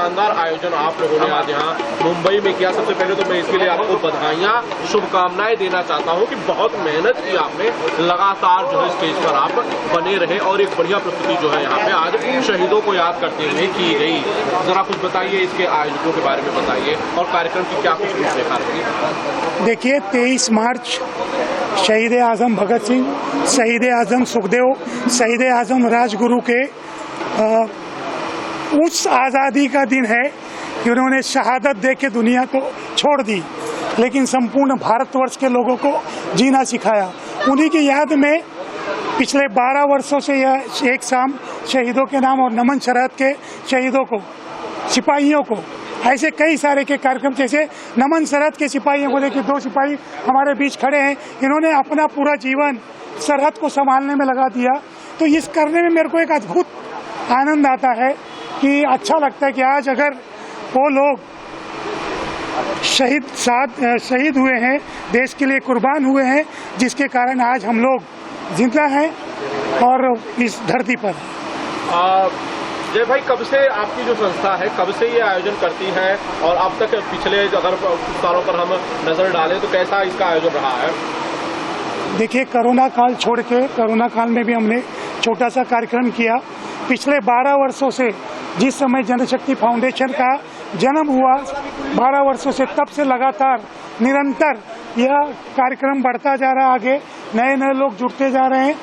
शानदार आयोजन आप लोगों ने आज यहाँ मुंबई में किया। सबसे पहले तो मैं इसके लिए आपको बधाइयाँ, शुभकामनाएं देना चाहता हूँ कि बहुत मेहनत की आपने, लगातार जो है स्टेज पर आप बने रहे और एक बढ़िया प्रस्तुति जो है यहाँ पे आज शहीदों को याद करते हुए की गई। जरा कुछ बताइए, इसके आयोजकों के बारे में बताइए और कार्यक्रम की क्या कुछ रूपरेखा रही। देखिए, 23 मार्च शहीद आजम भगत सिंह, शहीद आजम सुखदेव, शहीद आजम राजगुरु के उस आज़ादी का दिन है कि उन्होंने शहादत दे के दुनिया को छोड़ दी, लेकिन संपूर्ण भारतवर्ष के लोगों को जीना सिखाया। उन्हीं की याद में पिछले 12 वर्षों से यह एक शाम शहीदों के नाम और नमन सरहद के शहीदों को, सिपाहियों को, ऐसे कई सारे के कार्यक्रम, जैसे नमन सरहद के सिपाहियों को देखिए, 2 सिपाही हमारे बीच खड़े हैं, इन्होंने अपना पूरा जीवन सरहद को संभालने में लगा दिया। तो इस करने में मेरे को एक अद्भुत आनंद आता है कि अच्छा लगता है कि आज अगर वो लोग शहीद हुए हैं, देश के लिए कुर्बान हुए हैं, जिसके कारण आज हम लोग जिंदा हैं और इस धरती पर। जय भाई, कब से आपकी जो संस्था है, कब से ये आयोजन करती है और अब तक पिछले अगर सालों पर हम नजर डालें तो कैसा इसका आयोजन रहा है? देखिए, कोरोना काल छोड़ के, कोरोना काल में भी हमने छोटा सा कार्यक्रम किया। पिछले 12 वर्षों से, जिस समय जनशक्ति फाउंडेशन का जन्म हुआ 12 वर्षों से, तब से लगातार निरंतर यह कार्यक्रम बढ़ता जा रहा है। आगे नए नए लोग जुड़ते जा रहे हैं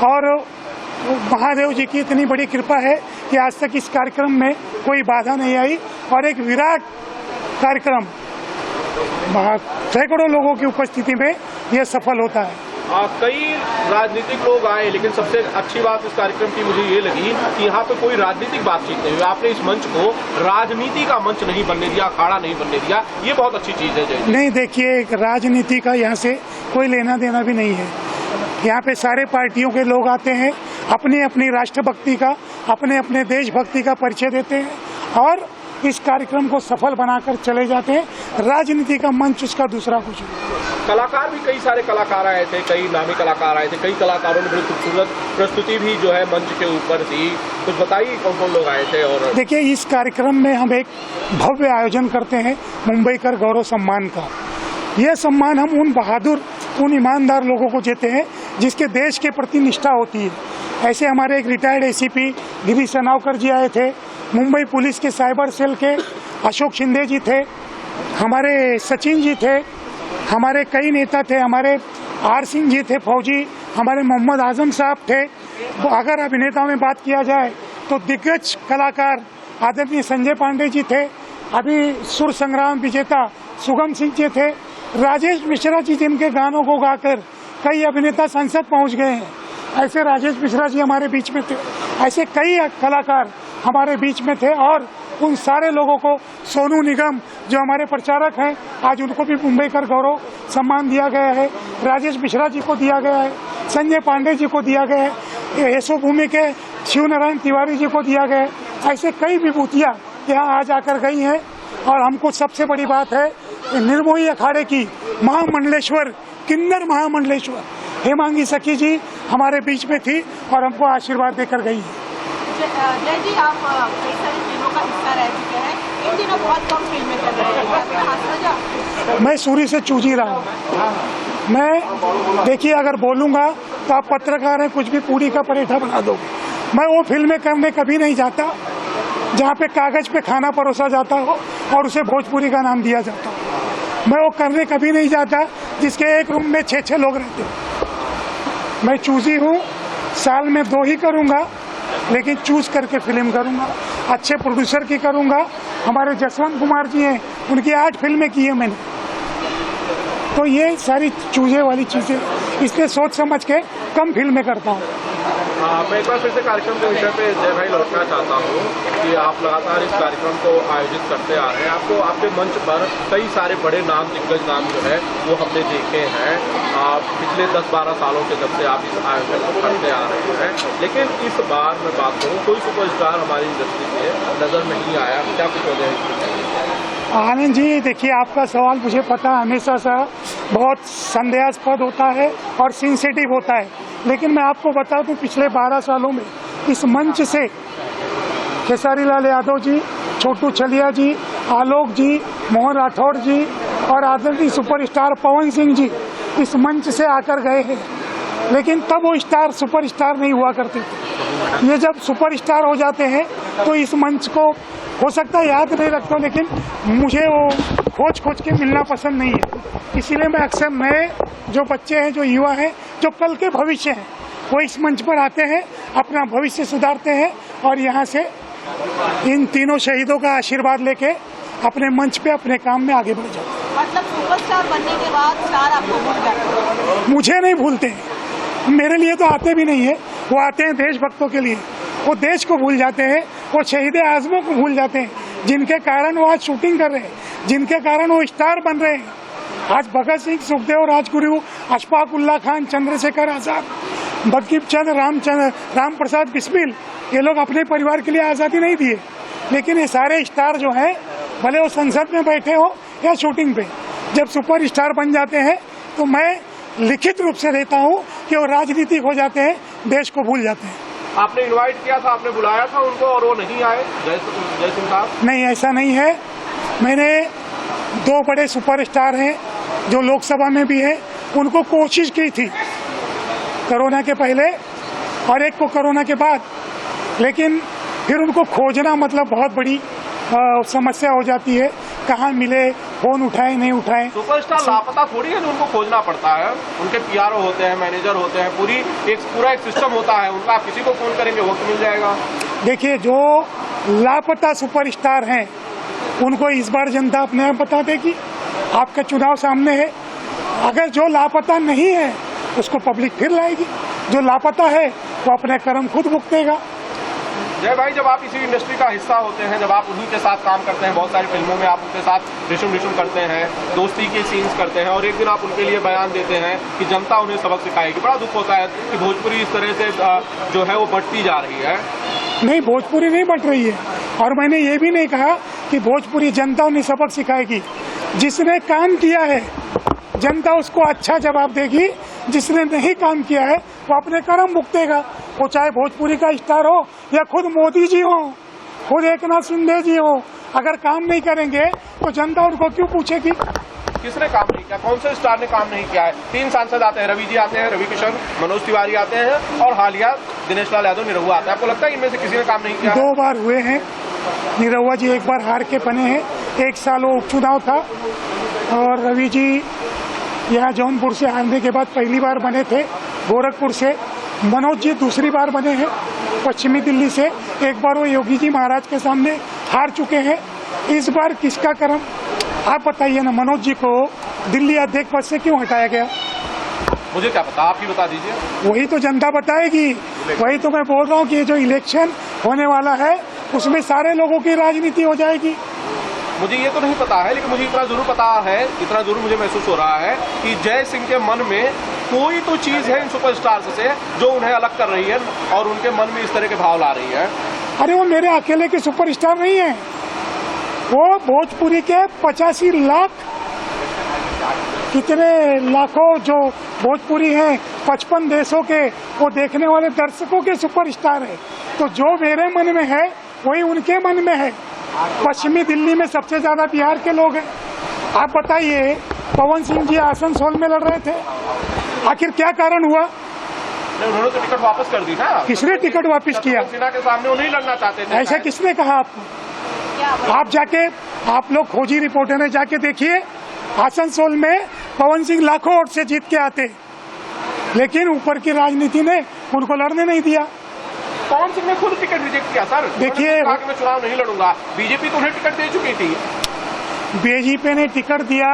और महादेव जी की इतनी बड़ी कृपा है कि आज तक इस कार्यक्रम में कोई बाधा नहीं आई और एक विराट कार्यक्रम सैकड़ों लोगों की उपस्थिति में यह सफल होता है। कई राजनीतिक लोग आए, लेकिन सबसे अच्छी बात इस कार्यक्रम की मुझे ये लगी कि यहाँ पे कोई राजनीतिक बातचीत नहीं हुई। आपने इस मंच को राजनीति का मंच नहीं बनने दिया, अखाड़ा नहीं बनने दिया, ये बहुत अच्छी चीज है। जय नहीं, देखिए, राजनीति का यहाँ से कोई लेना देना भी नहीं है। यहाँ पे सारे पार्टियों के लोग आते हैं, अपनी अपनी राष्ट्रभक्ति का, अपने अपने देशभक्ति का परिचय देते हैं और इस कार्यक्रम को सफल बनाकर चले जाते हैं। राजनीति का मंच उसका दूसरा कुछ नहीं। कलाकार भी, कई सारे कलाकार आए थे, कई नामी कलाकार आए थे, कई कलाकारों ने बड़ी खूबसूरत प्रस्तुति भी जो है मंच के ऊपर दी। कुछ बताइए कौन कौन लोग आए थे? और देखिए, इस कार्यक्रम में हम एक भव्य आयोजन करते हैं मुंबईकर गौरव सम्मान का। यह सम्मान हम उन बहादुर, उन ईमानदार लोगों को देते हैं जिसके देश के प्रति निष्ठा होती है। ऐसे हमारे एक रिटायर्ड एसीपी गिरीश सनावकर जी आए थे, मुंबई पुलिस के साइबर सेल के अशोक शिंदे जी थे, हमारे सचिन जी थे, हमारे कई नेता थे, हमारे आर सिंह जी थे फौजी, हमारे मोहम्मद आजम साहब थे। तो अगर अभिनेताओं में बात किया जाए तो दिग्गज कलाकार आदरणीय संजय पांडे जी थे, अभी सुर संग्राम विजेता सुगम सिंह जी थे, राजेश मिश्रा जी जिनके गानों को गाकर कई अभिनेता संसद पहुंच गए हैं, ऐसे राजेश मिश्रा जी हमारे बीच में थे। ऐसे कई कलाकार हमारे बीच में थे और उन सारे लोगों को, सोनू निगम जो हमारे प्रचारक हैं, आज उनको भी मुंबईकर गौरव सम्मान दिया गया है, राजेश मिश्रा जी को दिया गया है, संजय पांडे जी को दिया गया है, यशोभूमि के शिव नारायण तिवारी जी को दिया गया है। ऐसे कई विभूतियाँ यहाँ आज आकर गई हैं और हमको सबसे बड़ी बात है, निर्मोही अखाड़े की महामंडलेश्वर, किन्नर महामंडलेश्वर हेमांगी सखी जी हमारे बीच में थी और हमको आशीर्वाद देकर गई है। जय जी, आप कई सारी फिल्मों का हिस्सा रह चुके हैं, इन दिनों बहुत कम फिल्में कर रहे हैं। मैं सूरी से चूजी रहा हूँ। मैं, देखिए, अगर बोलूँगा तो आप पत्रकार हैं, कुछ भी पूरी का परेठा बना दोगे। मैं वो फिल्में करने कभी नहीं जाता जहाँ पे कागज पे खाना परोसा जाता हो और उसे भोजपुरी का नाम दिया जाता हो। मैं वो करने कभी नहीं जाता जिसके एक रूम में 6-6 लोग रहते हो। मैं चूजी हूँ, साल में 2 ही करूँगा, लेकिन चूज करके फिल्म करूँगा, अच्छे प्रोड्यूसर की करूँगा। हमारे जसवंत कुमार जी हैं, उनकी 8 फिल्में की है मैंने। तो ये सारी चूजे वाली चीज़ें, इसलिए सोच समझ के कम फिल्में करता हूँ। मैं एक बार फिर से कार्यक्रम के विषय पे जय भाई लौटना चाहता हूँ कि आप लगातार इस कार्यक्रम को आयोजित करते आ रहे हैं। आपको आपके मंच पर कई सारे बड़े नाम, दिग्गज नाम जो है वो हमने देखे हैं पिछले 10-12 सालों के जब से आप इस आयोजन को करते आ रहे हैं। लेकिन इस बार मैं बात करूँ, कोई सुपरस्टार हमारी इंडस्ट्री से नजर नहीं आया, क्या कुछ वजह है? आनंद जी, देखिए, आपका सवाल मुझे पता हमेशा सा बहुत संदेहास्पद होता है और सेंसिटिव होता है, लेकिन मैं आपको बता दूं, पिछले 12 सालों में इस मंच से खेसारी लाल यादव जी, छोटू छलिया जी, आलोक जी, मोहन राठौड़ जी और आदरणीय सुपरस्टार पवन सिंह जी इस मंच से आकर गए हैं, लेकिन तब वो स्टार सुपरस्टार नहीं हुआ करते थे। ये जब सुपरस्टार हो जाते हैं तो इस मंच को हो सकता है याद नहीं रखता हूँ, लेकिन मुझे वो खोज के मिलना पसंद नहीं है। इसीलिए मैं अक्सर नए जो बच्चे हैं, जो युवा हैं, जो कल के भविष्य हैं, वो इस मंच पर आते हैं, अपना भविष्य सुधारते हैं और यहाँ से इन तीनों शहीदों का आशीर्वाद लेके अपने मंच पे अपने काम में आगे बढ़ जाते हैं। मतलब सुपरस्टार बनने के बाद स्टार आपको भूल जाते हैं? मुझे नहीं भूलते, मेरे लिए तो आते भी नहीं है। वो आते हैं देशभक्तों के लिए, वो देश को भूल जाते हैं, वो शहीद आजमों को भूल जाते हैं, जिनके कारण वो आज शूटिंग कर रहे हैं, जिनके कारण वो स्टार बन रहे हैं। आज भगत सिंह, सुखदेव, राजगुरु, अशफाक उल्ला खान, चंद्रशेखर आजाद, बंकिम चंद्र, राम प्रसाद बिस्मिल, ये लोग अपने परिवार के लिए आज़ादी नहीं दिए, लेकिन ये सारे स्टार जो हैं, भले वो संसद में बैठे हो या शूटिंग पे, जब सुपर स्टार बन जाते हैं तो मैं लिखित रूप से देता हूँ कि वो राजनीतिक हो जाते हैं, देश को भूल जाते हैं। आपने इनवाइट किया था, आपने बुलाया था उनको और वो नहीं आए, जय सिंह साहब? नहीं, ऐसा नहीं है। मैंने 2 बड़े सुपरस्टार हैं जो लोकसभा में भी हैं, उनको कोशिश की थी कोरोना के पहले और एक को कोरोना के बाद, लेकिन फिर उनको खोजना मतलब बहुत बड़ी समस्या हो जाती है। कहाँ मिले, फोन उठाए नहीं उठाए। सुपरस्टार लापता थोड़ी है जो उनको खोजना पड़ता है, उनके पीआरओ होते हैं, मैनेजर होते हैं, पूरा एक सिस्टम होता है उनका। आप किसी को फोन करेंगे वक्त मिल जाएगा। देखिए, जो लापता सुपरस्टार हैं उनको इस बार जनता अपने आप बता देगी। आपका चुनाव सामने है, अगर जो लापता नहीं है उसको पब्लिक फिर लाएगी, जो लापता है वो अपने कर्म खुद भुगतेगा। जय भाई, जब आप इसी इंडस्ट्री का हिस्सा होते हैं, जब आप उन्हीं के साथ काम करते हैं, बहुत सारी फिल्मों में आप उनके साथ रिशुम करते हैं, दोस्ती के सीन्स करते हैं और एक दिन आप उनके लिए बयान देते हैं कि जनता उन्हें सबक सिखाएगी, बड़ा दुख होता है कि भोजपुरी इस तरह से जो है वो बढ़ती जा रही है। नहीं, भोजपुरी नहीं बढ़ रही है, और मैंने ये भी नहीं कहा कि भोजपुरी जनता उन्हें सबक सिखाएगी। जिसने काम किया है जनता उसको अच्छा जवाब देगी, जिसने नहीं काम किया है वो अपने कर्म भुगतेगा। वो चाहे भोजपुरी का स्टार हो या खुद मोदी जी हो, खुद एकनाथ शिंदे जी हो, अगर काम नहीं करेंगे तो जनता उनको क्यों पूछेगी? किसने काम नहीं किया? कौन से स्टार ने काम नहीं किया है? 3 सांसद आते हैं, रवि जी आते हैं, रवि किशन, मनोज तिवारी आते हैं और हालिया दिनेश लाल यादव, निरहुआ आता है। आपको लगता है इनमें से किसी ने काम नहीं किया? 2 बार हुए हैं। निरहुआ जी 1 बार हार के बने हैं, 1 साल वो उपचुनाव था, और रवि जी यहाँ जौनपुर से हारने के बाद पहली बार बने थे, गोरखपुर से। मनोज जी दूसरी बार बने हैं पश्चिमी दिल्ली से, 1 बार वो योगी जी महाराज के सामने हार चुके हैं। इस बार किसका कर्म आप बताइए ना। मनोज जी को दिल्ली अध्यक्ष पद से क्यों हटाया गया? मुझे क्या पता, आप ही बता दीजिए। वही तो जनता बताएगी, वही तो मैं बोल रहा हूँ कि जो इलेक्शन होने वाला है उसमें सारे लोगों की राजनीति हो जाएगी। मुझे ये तो नहीं पता है, लेकिन मुझे इतना जरूर पता है, इतना जरूर मुझे महसूस हो रहा है कि जय सिंह के मन में कोई तो चीज है इन सुपरस्टार्स से जो उन्हें अलग कर रही है और उनके मन में इस तरह के भाव ला रही है। अरे वो मेरे अकेले के सुपरस्टार नहीं है, वो भोजपुरी के 85 लाख, कितने लाखों जो भोजपुरी हैं 55 देशों के, वो देखने वाले दर्शकों के सुपरस्टार है। तो जो मेरे मन में है वही उनके मन में है। पश्चिमी दिल्ली में सबसे ज्यादा बिहार के लोग हैं। आप बताइए, पवन सिंह जी आसनसोल में लड़ रहे थे, आखिर क्या कारण हुआ? उन्होंने तो टिकट वापस कर दी ना। किसने टिकट वापस किया? सिन्हा के सामने वो नहीं लड़ना चाहते थे। ऐसा किसने कहा आपको? आप जाके, आप लोग खोजी रिपोर्टर हैं, जाके देखिए, आसनसोल में पवन सिंह लाखों वोट से जीत के आते, लेकिन ऊपर की राजनीति ने उनको लड़ने नहीं दिया। पवन सिंह ने खुद टिकट रिजेक्ट किया सर। देखिए, मैं चुनाव नहीं लड़ूंगा, बीजेपी तो उन्हें टिकट दे चुकी थी। बीजेपी ने टिकट दिया,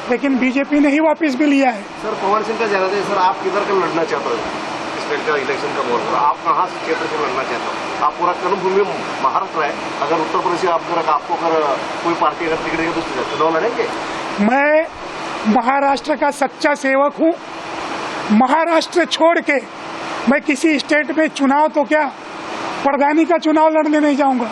लेकिन बीजेपी ने ही वापस भी लिया है। सर, पवन सिंह का ज्यादा है सर, आप किधर का लड़ना चाहते हो? स्टेट का इलेक्शन का बोल रहा हूँ, आप कहाँ से क्षेत्र से लड़ना चाहते हो? आप पूरा कर्मभूमि महाराष्ट्र है, अगर उत्तर प्रदेश से आपको अगर कोई पार्टी अगर टिकट देगी तो चुनाव लड़ेंगे? मैं महाराष्ट्र का सच्चा सेवक हूँ। महाराष्ट्र छोड़ के मैं किसी स्टेट में चुनाव तो क्या, प्रधानी का चुनाव लड़ने नहीं जाऊंगा।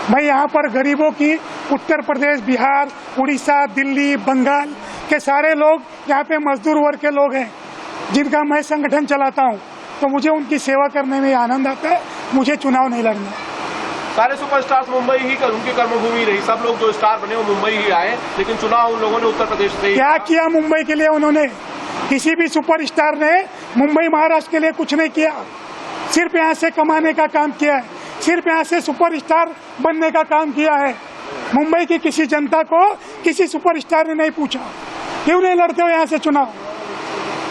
मैं यहाँ पर गरीबों की, उत्तर प्रदेश, बिहार, उड़ीसा, दिल्ली, बंगाल के सारे लोग यहाँ पे मजदूर वर्ग के लोग हैं जिनका मैं संगठन चलाता हूँ, तो मुझे उनकी सेवा करने में आनंद आता है। मुझे चुनाव नहीं लड़ना। सारे सुपरस्टार्स मुंबई ही उनकी कर्मभूमि रही, सब लोग जो स्टार बने वो मुंबई ही आए, लेकिन चुनाव उन लोगों ने उत्तर प्रदेश से ही क्या किया मुंबई के लिए उन्होंने? किसी भी सुपरस्टार ने मुंबई महाराष्ट्र के लिए कुछ नहीं किया, सिर्फ यहाँ से कमाने का काम किया है, सिर्फ यहाँ से सुपरस्टार बनने का काम किया है। मुंबई की किसी जनता को किसी सुपरस्टार ने नहीं पूछा क्यों नहीं लड़ते हो यहाँ से चुनाव।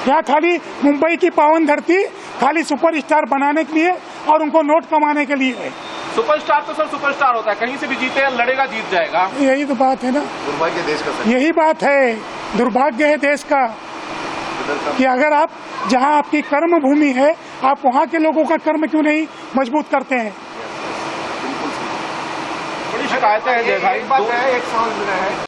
यहाँ खाली मुंबई की पावन धरती खाली सुपरस्टार बनाने के लिए और उनको नोट कमाने के लिए है। सुपरस्टार तो सर सुपरस्टार होता है, कहीं से भी जीते लड़ेगा जीत जाएगा। यही तो बात है ना, दुर्भाग्य देश का। यही बात है, दुर्भाग्य है देश का कि अगर आप जहां आपकी कर्म भूमि है आप वहां के लोगों का कर्म क्यों नहीं मजबूत करते हैं। बड़ी शिकायतें हैं जय भाई। एक सवाल है